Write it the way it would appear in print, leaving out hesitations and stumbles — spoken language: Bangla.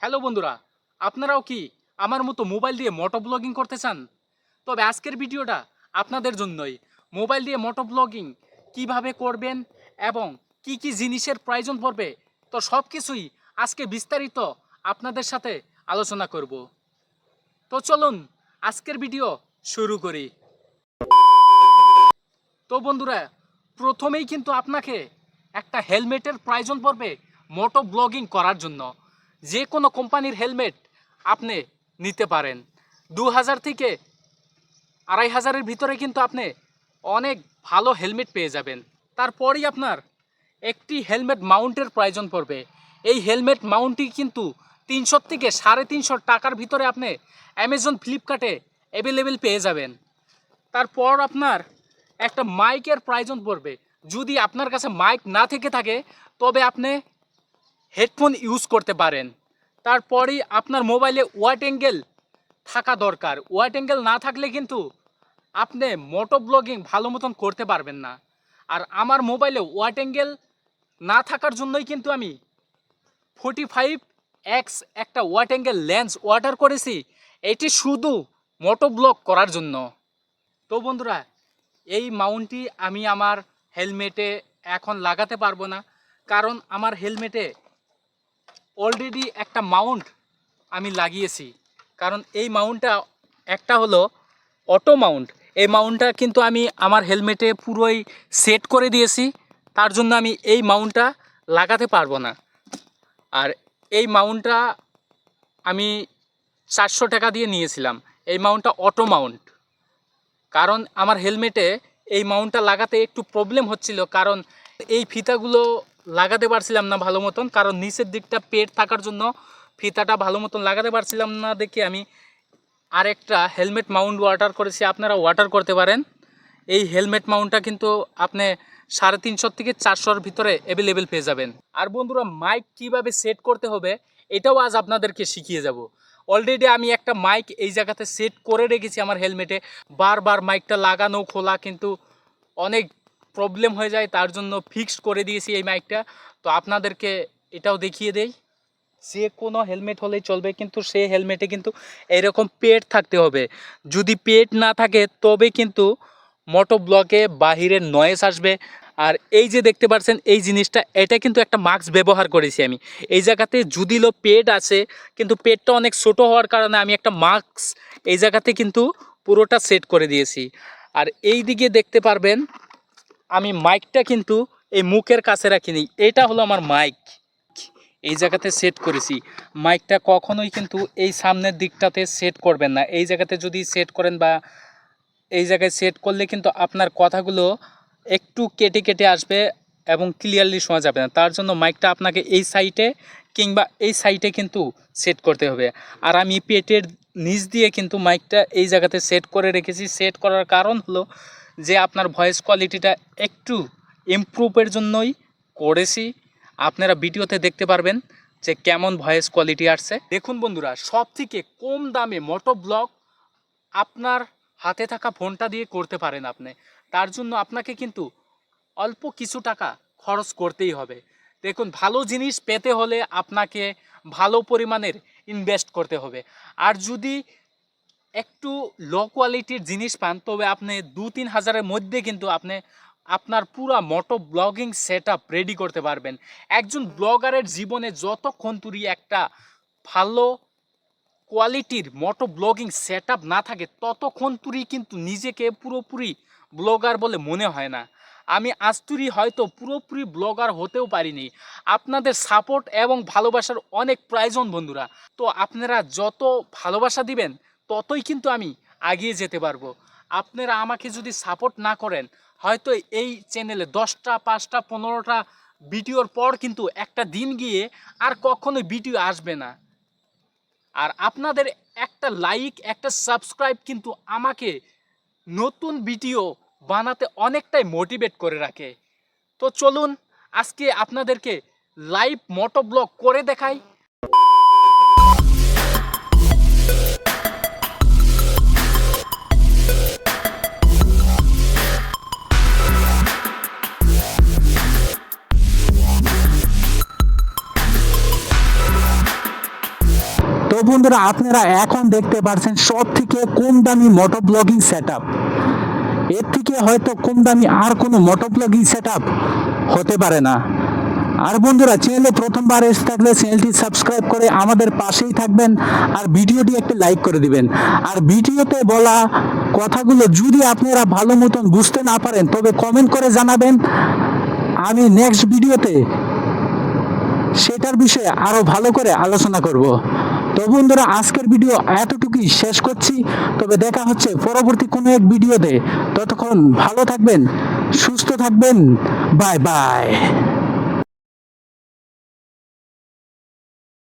হ্যালো বন্ধুরা, আপনারাও কি আমার মতো মোবাইল দিয়ে মোটো ব্লগিং করতে চান? তবে আজকের ভিডিওটা আপনাদের জন্যই। মোবাইল দিয়ে মোটো ব্লগিং কীভাবে করবেন এবং কি কি জিনিসের প্রয়োজন পড়বে, তো সব কিছুই আজকে বিস্তারিত আপনাদের সাথে আলোচনা করব। তো চলুন আজকের ভিডিও শুরু করি। তো বন্ধুরা, প্রথমেই কিন্তু আপনাকে একটা হেলমেটের প্রয়োজন পড়বে মোটো ব্লগিং করার জন্য। যে কোনো কোম্পানির হেলমেট আপনি নিতে পারেন। 2000 থেকে 2500-এর ভিতরে কিন্তু আপনি অনেক ভালো হেলমেট পেয়ে যাবেন। তারপরই আপনার একটি হেলমেট মাউন্টের প্রয়োজন পড়বে। এই হেলমেট মাউন্টটি কিন্তু 300 থেকে 350 টাকার ভিতরে আপনি অ্যামাজন ফ্লিপকার্টে অ্যাভেলেবেল পেয়ে যাবেন। তারপর আপনার একটা মাইকের প্রয়োজন পড়বে। যদি আপনার কাছে মাইক না থেকে থাকে তবে আপনি হেডফোন ইউজ করতে পারেন। তারপরেই আপনার মোবাইলে ওয়াইড অ্যাঙ্গেল থাকা দরকার। ওয়াইড অ্যাঙ্গেল না থাকলে কিন্তু আপনি মোটো ব্লগিং ভালো মতন করতে পারবেন না। আর আমার মোবাইলে ওয়াইড অ্যাঙ্গেল না থাকার জন্যই কিন্তু আমি 45x একটা ওয়াইড অ্যাঙ্গেল লেন্স অর্ডার করেছি, এটি শুধু মোটো ব্লগ করার জন্য। তো বন্ধুরা, এই মাউন্টটি আমি আমার হেলমেটে এখন লাগাতে পারবো না, কারণ আমার হেলমেটে অলরেডি একটা মাউন্ট আমি লাগিয়েছি। কারণ এই মাউন্টটা একটা হলো অটো মাউন্ট। এই মাউন্টটা কিন্তু আমি আমার হেলমেটে পুরোই সেট করে দিয়েছি, তার জন্য আমি এই মাউন্টটা লাগাতে পারবো না। আর এই মাউন্টটা আমি 400 টাকা দিয়ে নিয়েছিলাম। এই মাউন্টটা অটো মাউন্ট। কারণ আমার হেলমেটে এই মাউন্টটা লাগাতে একটু প্রবলেম হচ্ছিল, কারণ এই ফিতাগুলো লাগাতে পারছিলাম না ভালো মতন, কারণ নিচের দিকটা পেট থাকার জন্য ফিতাটা ভালো মতন লাগাতে পারছিলাম না দেখে আমি আরেকটা হেলমেট মাউন্ট অর্ডার করেছি। আপনারা অর্ডার করতে পারেন। এই হেলমেট মাউন্টটা কিন্তু আপনি 350 থেকে 400-র ভিতরে অ্যাভেলেবেল পেয়ে যাবেন। আর বন্ধুরা, মাইক কিভাবে সেট করতে হবে এটাও আজ আপনাদেরকে শিখিয়ে যাব। অলরেডি আমি একটা মাইক এই জায়গাতে সেট করে রেখেছি আমার হেলমেটে। বারবার মাইকটা লাগানো খোলা কিন্তু অনেক প্রবলেম হয়ে যায়, তার জন্য ফিক্সড করে দিয়েছি এই মাইকটা। তো আপনাদেরকে এটাও দেখিয়ে দেই। যে কোনো হেলমেট হলেই চলবে, কিন্তু সেই হেলমেটে কিন্তু এরকম পেড থাকতে হবে। যদি পেড না থাকে তবে কিন্তু মোটো ব্লগে বাহিরের নয়েজ আসবে। আর এই যে দেখতে পাচ্ছেন এই জিনিসটা, এটা কিন্তু একটা মাস্ক ব্যবহার করেছি আমি এই জায়গাতে। যদিও পেড আছে কিন্তু পেডটা অনেক ছোটো হওয়ার কারণে আমি একটা মাস্ক এই জায়গাতে কিন্তু পুরোটা সেট করে দিয়েছি। আর এই দিকে দেখতে পারবেন আমি মাইকটা কিন্তু এই মুখের কাছে রাখিনি। এটা হলো আমার মাইক, এই জায়গাতে সেট করেছি। মাইকটা কখনোই কিন্তু এই সামনের দিকটাতে সেট করবেন না। এই জায়গাতে যদি সেট করেন বা এই জায়গায় সেট করলে কিন্তু আপনার কথাগুলো একটু কেটে কেটে আসবে এবং ক্লিয়ারলি শোনা যাবে না। তার জন্য মাইকটা আপনাকে এই সাইডে কিংবা এই সাইডে কিন্তু সেট করতে হবে। আর আমি পেটের নিচ দিয়ে কিন্তু মাইকটা এই জায়গাতে সেট করে রেখেছি। সেট করার কারণ হলো যে আপনার ভয়েস কোয়ালিটিটা একটু ইমপ্রুভের জন্যই করেছি। আপনারা ভিডিওতে দেখতে পারবেন যে কেমন ভয়েস কোয়ালিটি আসছে। দেখুন বন্ধুরা, সব থেকে কম দামে মোটো ব্লগ আপনার হাতে থাকা ফোনটা দিয়ে করতে পারেন আপনি। তার জন্য আপনাকে কিন্তু অল্প কিছু টাকা খরচ করতেই হবে। দেখুন, ভালো জিনিস পেতে হলে আপনাকে ভালো পরিমাণের ইনভেস্ট করতে হবে। আর যদি একটু লো কোয়ালিটির জিনিস পান তবে আপনি 2-3 হাজারের মধ্যে কিন্তু আপনি আপনার পুরা মোটো ব্লগিং সেট আপ রেডি করতে পারবেন। একজন ব্লগারের জীবনে যতক্ষণ তুই একটা ভালো কোয়ালিটির মোটো ব্লগিং সেট আপ না থাকে ততক্ষণ তুই কিন্তু নিজেকে পুরোপুরি ব্লগার বলে মনে হয় না। আমি আজ তুই হয়তো পুরোপুরি ব্লগার হতেও পারিনি। আপনাদের সাপোর্ট এবং ভালোবাসার অনেক প্রয়োজন বন্ধুরা। তো আপনারা যত ভালোবাসা দিবেন ততই কিন্তু আমি এগিয়ে যেতে পারবো। আপনারা আমাকে যদি সাপোর্ট না করেন হয়তো এই চ্যানেলে 10টা 5টা 15টা ভিডিওর পর কিন্তু একটা দিন গিয়ে আর কখনোই ভিডিও আসবে না। আর আপনাদের একটা লাইক একটা সাবস্ক্রাইব কিন্তু আমাকে নতুন ভিডিও বানাতে অনেকটাই মোটিভেট করে রাখে। তো চলুন আজকে আপনাদেরকে লাইভ মোটো ব্লগ করে দেখাই। তো বন্ধুরা আপনারা এখন দেখতে পাচ্ছেন সব থেকে কম দামি মোটো ব্লগিং সেটআপ। এর থেকে হয়তো কম দামি আর কোনো মোটো ব্লগিং সেটআপ হতে পারে না। আর বন্ধুরা চ্যানেলে প্রথমবার এসে থাকলে চ্যানেলটি সাবস্ক্রাইব করে আমাদের পাশেই থাকবেন আর ভিডিওটি একটি লাইক করে দিবেন। আর ভিডিওতে বলা কথাগুলো যদি আপনারা ভালো মতন বুঝতে না পারেন তবে কমেন্ট করে জানাবেন, আমি নেক্সট ভিডিওতে সেটার বিষয়ে আরো ভালো করে আলোচনা করব। তো বন্ধুরা আজকের ভিডিও এতটুকুই শেষ করছি, তবে দেখা হচ্ছে পরবর্তী কোনো এক ভিডিওতে। ততক্ষণ ভালো থাকবেন, সুস্থ থাকবেন, বাই বাই।